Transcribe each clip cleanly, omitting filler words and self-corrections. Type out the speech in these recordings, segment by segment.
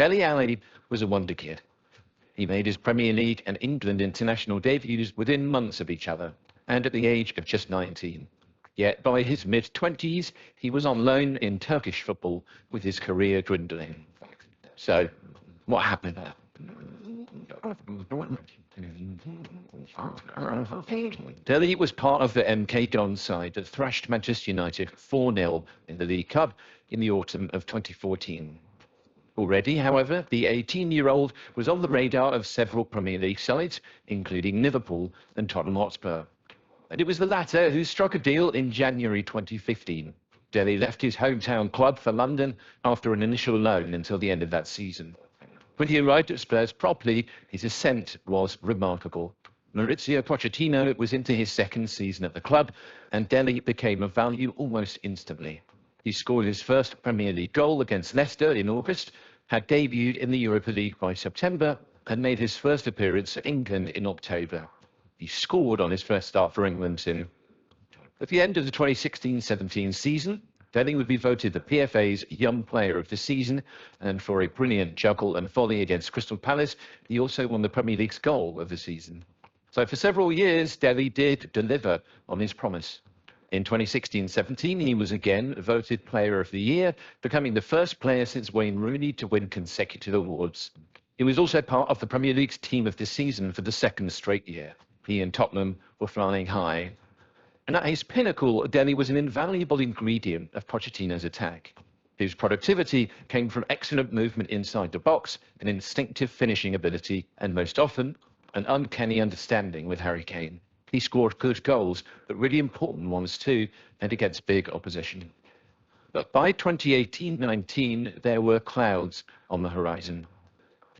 Dele Alli was a wonder kid. He made his Premier League and England international debuts within months of each other, and at the age of just 19. Yet by his mid-20s, he was on loan in Turkish football, with his career dwindling. So, what happened? Dele was part of the MK Dons side that thrashed Manchester United 4-0 in the League Cup in the autumn of 2014. Already, however, the 18-year-old was on the radar of several Premier League sides, including Liverpool and Tottenham Hotspur. And it was the latter who struck a deal in January 2015. Dele left his hometown club for London after an initial loan until the end of that season. When he arrived at Spurs properly, his ascent was remarkable. Mauricio Pochettino was into his second season at the club, and Dele became a value almost instantly. He scored his first Premier League goal against Leicester in August, had debuted in the Europa League by September, and made his first appearance at England in October. He scored on his first start for England too. At the end of the 2016-17 season, Dele would be voted the PFA's Young Player of the Season, and for a brilliant juggle and volley against Crystal Palace, he also won the Premier League's goal of the season. So for several years, Dele did deliver on his promise. In 2016-17, he was again voted Player of the Year, becoming the first player since Wayne Rooney to win consecutive awards. He was also part of the Premier League's Team of the Season for the second straight year. He and Tottenham were flying high. And at his pinnacle, Dele was an invaluable ingredient of Pochettino's attack. His productivity came from excellent movement inside the box, an instinctive finishing ability, and most often, an uncanny understanding with Harry Kane. He scored good goals, but really important ones too, and against big opposition. But by 2018-19, there were clouds on the horizon.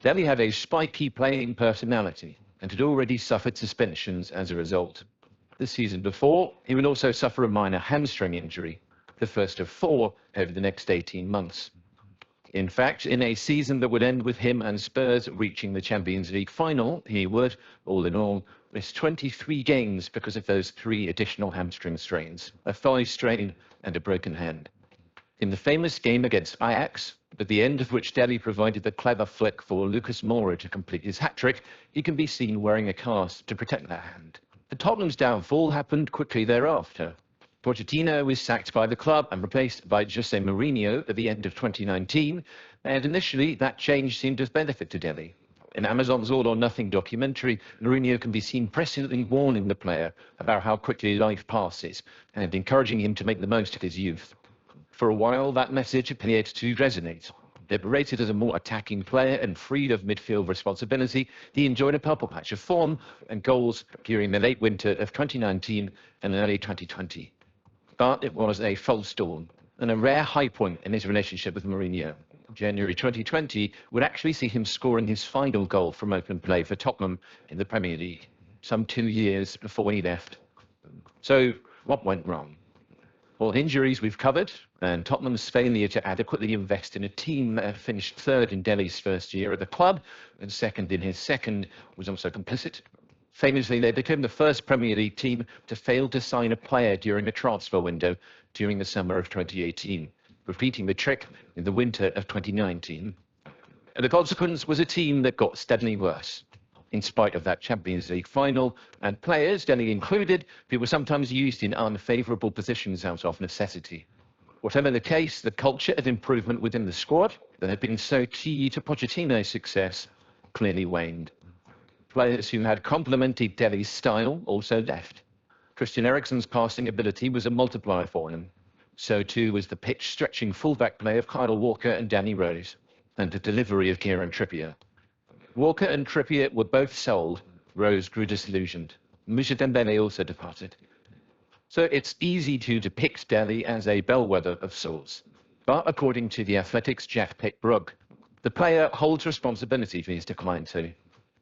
Dele had a spiky playing personality and had already suffered suspensions as a result. The season before, he would also suffer a minor hamstring injury, the first of 4 over the next 18 months. In fact, in a season that would end with him and Spurs reaching the Champions League final, he would, all in all, miss 23 games because of those 3 additional hamstring strains, a thigh strain and a broken hand. In the famous game against Ajax, at the end of which Dele provided the clever flick for Lucas Moura to complete his hat-trick, he can be seen wearing a cast to protect that hand. The Tottenham's downfall happened quickly thereafter. Pochettino was sacked by the club and replaced by Jose Mourinho at the end of 2019, and initially that change seemed of benefit to Dele. In Amazon's All or Nothing documentary, Mourinho can be seen presciently warning the player about how quickly life passes and encouraging him to make the most of his youth. For a while, that message appeared to resonate. Liberated as a more attacking player and freed of midfield responsibility, he enjoyed a purple patch of form and goals during the late winter of 2019 and early 2020. But it was a false dawn and a rare high point in his relationship with Mourinho. January 2020 would actually see him scoring his final goal from open play for Tottenham in the Premier League, some 2 years before he left. So what went wrong? Well, injuries we've covered, and Tottenham's failure to adequately invest in a team that finished 3rd in Dele's first year at the club and 2nd in his second was also complicit. Famously, they became the first Premier League team to fail to sign a player during a transfer window during the summer of 2018, repeating the trick in the winter of 2019. And the consequence was a team that got steadily worse, in spite of that Champions League final, and players, Dele included, who were sometimes used in unfavourable positions out of necessity. Whatever the case, the culture of improvement within the squad that had been so key to Pochettino's success clearly waned. Players who had complemented Dele's style also left. Christian Eriksen's passing ability was a multiplier for him. So too was the pitch-stretching fullback play of Kyle Walker and Danny Rose, and the delivery of Kieran Trippier. Walker and Trippier were both sold. Rose grew disillusioned. Moussa Dembele also departed. So it's easy to depict Dele as a bellwether of sorts. But according to The Athletic's Jack Pitt-Brooke, the player holds responsibility for his decline too.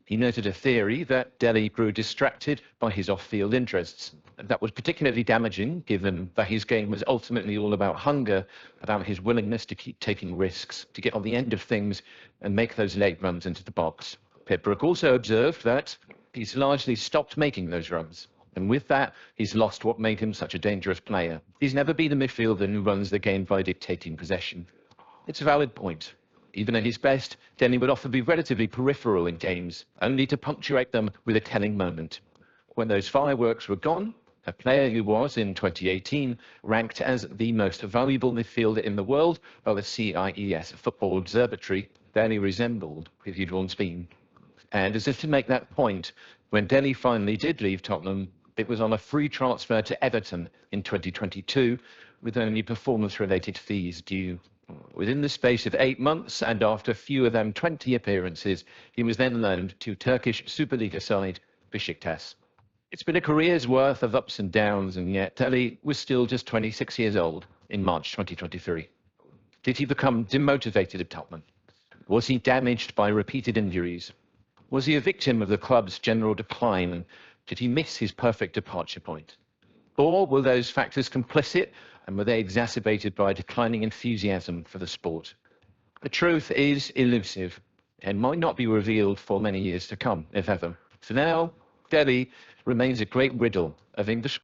He noted a theory that Dele grew distracted by his off-field interests. That was particularly damaging, given that his game was ultimately all about hunger, about his willingness to keep taking risks, to get on the end of things and make those late runs into the box. Pitt-Brooke also observed that he's largely stopped making those runs. And with that, he's lost what made him such a dangerous player. He's never been a midfielder who runs the game by dictating possession. It's a valid point. Even at his best, Dele would often be relatively peripheral in games, only to punctuate them with a telling moment. When those fireworks were gone, a player who was, in 2018, ranked as the most valuable midfielder in the world by the CIES Football Observatory, Dele resembled Hydron's been. And as if to make that point, when Dele finally did leave Tottenham, it was on a free transfer to Everton in 2022, with only performance-related fees due. Within the space of 8 months, and after fewer than 20 appearances, he was then loaned to Turkish Superliga side Besiktas. It's been a career's worth of ups and downs, and yet Dele was still just 26 years old in March 2023. Did he become demotivated at Tottenham? Was he damaged by repeated injuries? Was he a victim of the club's general decline, and did he miss his perfect departure point? Or were those factors complicit, and were they exacerbated by declining enthusiasm for the sport? The truth is elusive and might not be revealed for many years to come, if ever. For now, Dele remains a great riddle of English